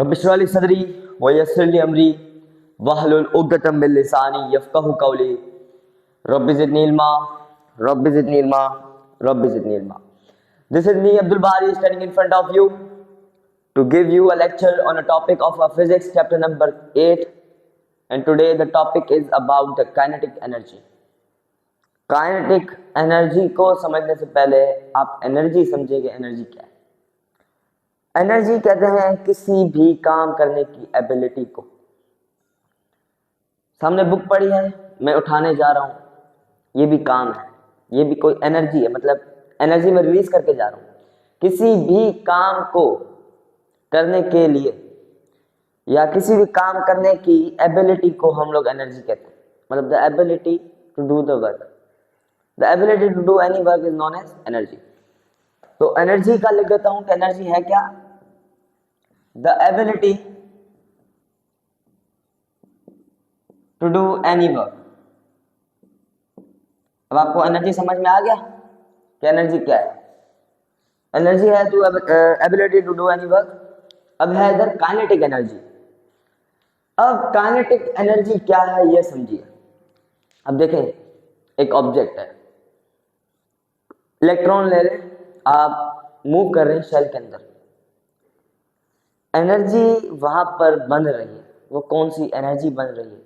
Rabbi इश्रह ली सदरी वयस्सिर ली अमरी वहलुल उक़दतम मिन लिसानी यफ़क़हू क़ौली rabbi ज़िदनी इल्मा rabbi ज़िदनी इल्मा rabbi ज़िदनी इल्मा। This is me Abdul Bari standing in front of you to give you a lecture on a topic of physics chapter number 8, and today the topic is about the kinetic energy. Kinetic energy को समझने से पहले आप energy समझिए कि energy क्या है। Energy कहते हैं किसी भी काम करने की एबिलिटी को। सामने बुक पड़ी है, मैं उठाने जा रहा हूँ, ये भी काम है, ये भी कोई एनर्जी है, मतलब एनर्जी में रिलीज करके जा रहा हूँ। किसी भी काम को करने के लिए या किसी भी काम करने की एबिलिटी को हम लोग एनर्जी कहते हैं, मतलब the ability to do the work. The ability to do any work is known as energy. तो एनर्जी का लिख देता हूं कि एनर्जी है क्या? The ability to do any work. अब आपको एनर्जी समझ में आ गया कि एनर्जी क्या है? एनर्जी है to ability to do any work. अब है इधर काइनेटिक एनर्जी। अब काइनेटिक एनर्जी क्या है ये समझिए। अब देखें, एक ऑब्जेक्ट है, इलेक्ट्रॉन ले लें, आप मूव कर रहे हैं शेल के अंदर, एनर्जी वहां पर बन रही है। वो कौन सी एनर्जी बन रही है?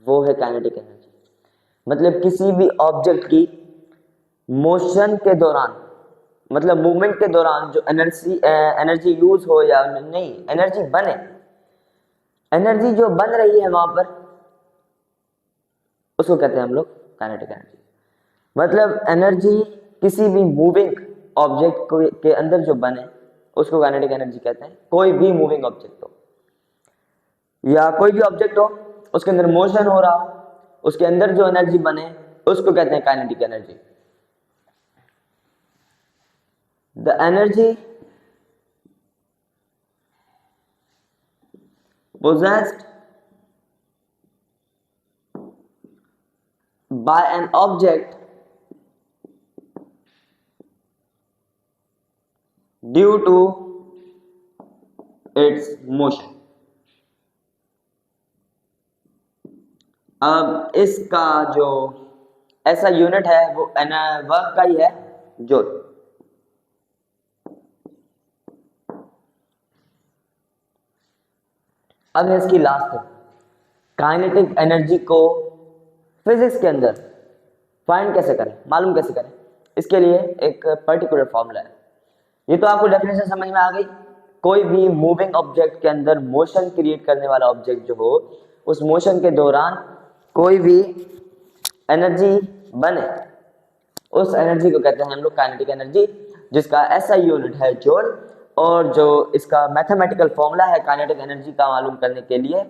वो है काइनेटिक एनर्जी। मतलब किसी भी ऑब्जेक्ट की मोशन के दौरान, मतलब मूवमेंट के दौरान जो एनर्जी यूज हो या नहीं, एनर्जी बने, एनर्जी जो बन रही है वहां पर, उसको कहते हैं हम लोग काइनेटिक एनर्जी। मतलब एनर्जी किसी भी मूविंग ऑब्जेक्ट के अंदर जो बने उसको काइनेटिक एनर्जी कहते हैं। कोई भी मूविंग ऑब्जेक्ट हो या कोई भी ऑब्जेक्ट हो, उसके अंदर मोशन हो रहा हो, उसके अंदर जो एनर्जी बने उसको कहते हैं kinetic energy. The energy possessed by an object due to its motion। अब इसका जो ऐसा यूनिट है वो वर्क का ही है, जूल। अब है इसकी लास्ट, काइनेटिक एनर्जी को फिजिक्स के अंदर फाइंड कैसे करें, मालूम कैसे करें, इसके लिए एक पर्टिकुलर फॉर्मूला है। ये तो आपको डेफिनेशन समझ में आ गई। कोई भी मूविंग ऑब्जेक्ट के अंदर मोशन क्रिएट करने वाला ऑब्जेक्ट जो हो, उस मोशन के दौरान कोई भी एनर्जी बने, उस एनर्जी को कहते हैं हम लोग काइनेटिक एनर्जी, जिसका ऐसा यूनिट है जूल। और जो इसका मैथमेटिकल फॉर्मूला है काइनेटिक एनर्जी का मालूम करने के लिए,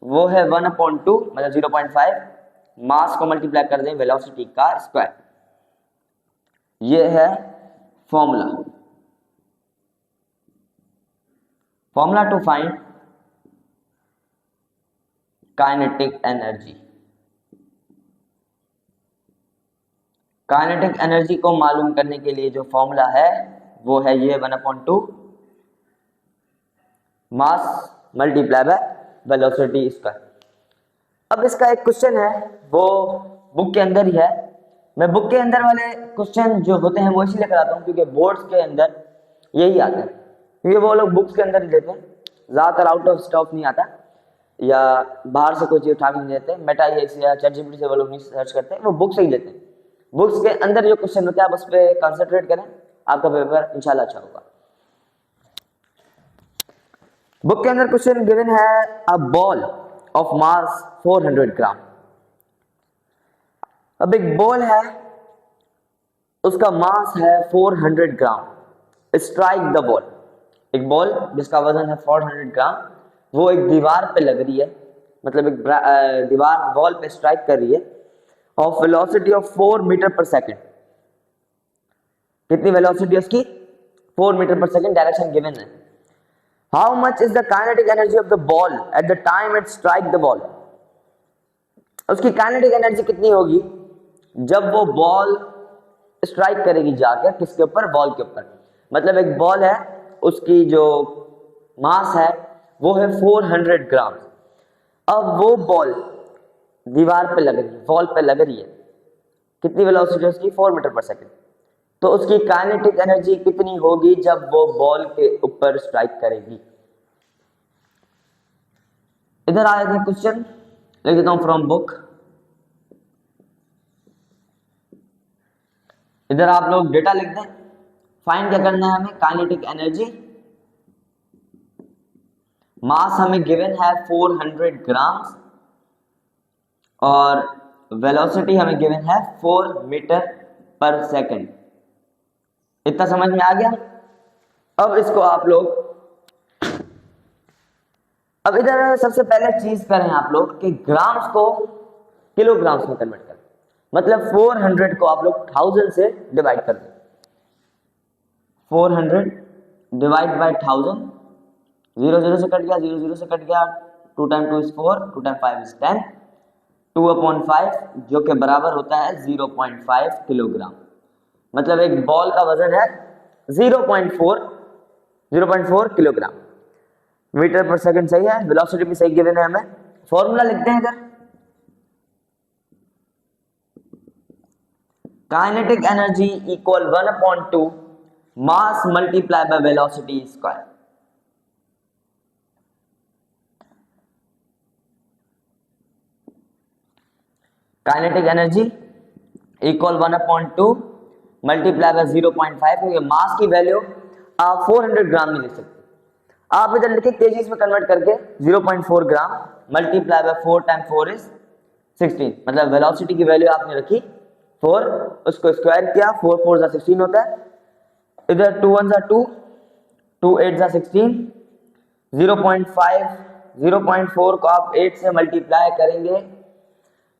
वो है 1/2, मतलब 0.5 मास को मल्टीप्लाई कर दें वेलोसिटी का स्क्वायर। ये है formula to find kinetic energy. Kinetic energy को मालूम करने के लिए जो फॉर्मूला है वो है ये 1/2 मास मल्टीप्लाई बाय वेलोसिटी स्क्वायर। अब इसका एक क्वेश्चन है, वो बुक के अंदर ही है। मैं बुक के अंदर वाले क्वेश्चन जो होते हैं वो इसलिए कराता हूँ क्योंकि बोर्ड्स के अंदर यही आते हैं, क्योंकि वो लोग बुक्स के अंदर ही देते हैं, ज़्यादातर आउट ऑफ स्टॉक नहीं आता या बाहर से कोई चीज़ उठा के नहीं देते। मेटा या चैटजीपीटी से वो लोग नहीं सर्च करते, वो बुक से ही लेते हैं। बुक्स के अंदर जो क्वेश्चन होता है आप उस पर कॉन्सेंट्रेट करें, आपका पेपर इंशाल्लाह अच्छा होगा। बुक के अंदर क्वेश्चन गिवन है, अ बॉल ऑफ मास 400 ग्राम। अब एक बॉल है, उसका मास है 400 ग्राम। Strike the ball. एक बॉल जिसका वजन है 400 ग्राम, वो एक दीवार पे लग रही है, मतलब एक दीवार वॉल पे स्ट्राइक कर रही है, ऑफ वेलोसिटी ऑफ 4 मीटर पर सेकेंड। कितनी वेलोसिटी उसकी? 4 मीटर पर सेकेंड। डायरेक्शन गिवन है। How much is the kinetic energy of the ball at the time it strike the ball. उसकी काइनेटिक एनर्जी कितनी होगी जब वो बॉल स्ट्राइक करेगी जाकर किसके ऊपर? बॉल के ऊपर। मतलब एक बॉल है, उसकी जो मास है वो है 400 ग्राम। अब वो बॉल दीवार पे लग रही है, वॉल पे लग रही है, कितनी वेलोसिटी है उसकी? 4 मीटर पर सेकेंड। तो उसकी काइनेटिक एनर्जी कितनी होगी जब वो बॉल के ऊपर स्ट्राइक करेगी? इधर आए थे क्वेश्चन, लिख देता हूं फ्रॉम बुक। इधर आप लोग डेटा लिख दें। फाइंड क्या करना है हमें? Kinetic energy. मास हमें गिवन है 400 ग्राम और वेलोसिटी हमें गिवन है 4 मीटर पर सेकंड। इतना समझ में आ गया? अब इसको आप लोग, अब इधर सबसे पहले चीज करें आप लोग कि ग्राम्स को किलोग्राम्स में कन्वर्ट करें। मतलब 400 को आप लोग 1000 से डिवाइड कर दें। 400 डिवाइड बाय 1000, 0 0 से कट गया, 0 0 से कट गया, 2 टाइम 2 इज 4, 2 टाइम 5 इज 10, 2/5 जो कि बराबर होता है 0.5 किलोग्राम। मतलब एक बॉल का वजन है 0.4 किलोग्राम। मीटर पर सेकंड सही है, वेलोसिटी भी सही गिवन है हमें। फॉर्मूला लिखते हैं इधर। Kinetic energy equal 1/2 mass multiply by velocity square. Kinetic energy equal 1/2 multiply by 0.5, क्योंकि मास की वैल्यू आप 400 ग्राम नहीं लिख सकते। आप इधर लिखे केजीज में कन्वर्ट करके 0.4 gram multiply by 4 time 4 is 16। मतलब वेलोसिटी की वैल्यू आपने रखी 4, उसको स्क्वायर किया, 4 4 जा 16 होता है। इधर 2 1 जा 2, 2 8 जा 16, 0.5 0.4 को आप 8 से मल्टीप्लाई करेंगे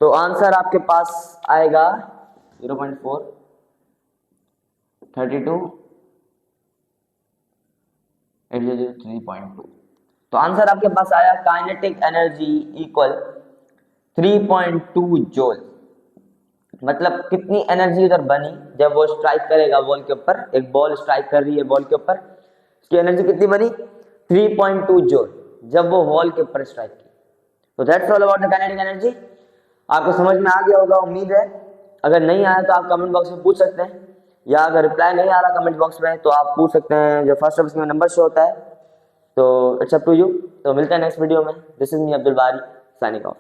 तो आंसर आपके पास आएगा 0.4 32 3.2। तो आंसर आपके पास आया काइनेटिक एनर्जी इक्वल 3.2 जूल। मतलब कितनी एनर्जी उधर बनी जब वो स्ट्राइक करेगा बॉल के ऊपर। एक बॉल स्ट्राइक कर रही है बॉल के ऊपर, उसकी एनर्जी कितनी बनी? 3.2 जूल जब वो बॉल के ऊपर स्ट्राइक की। तो that's all about the kinetic energy. आपको समझ में आ गया होगा, उम्मीद है। अगर नहीं आया तो आप कमेंट बॉक्स में पूछ सकते हैं, या अगर रिप्लाई नहीं आ रहा कमेंट बॉक्स में तो आप पूछ सकते हैं, जो फर्स्ट ऑप्शन में नंबर शो होता है। तो इट्स अप टू यू। तो मिलते हैं नेक्स्ट वीडियो में। दिस इज मी अब्दुल बारी साइनिंग ऑफ।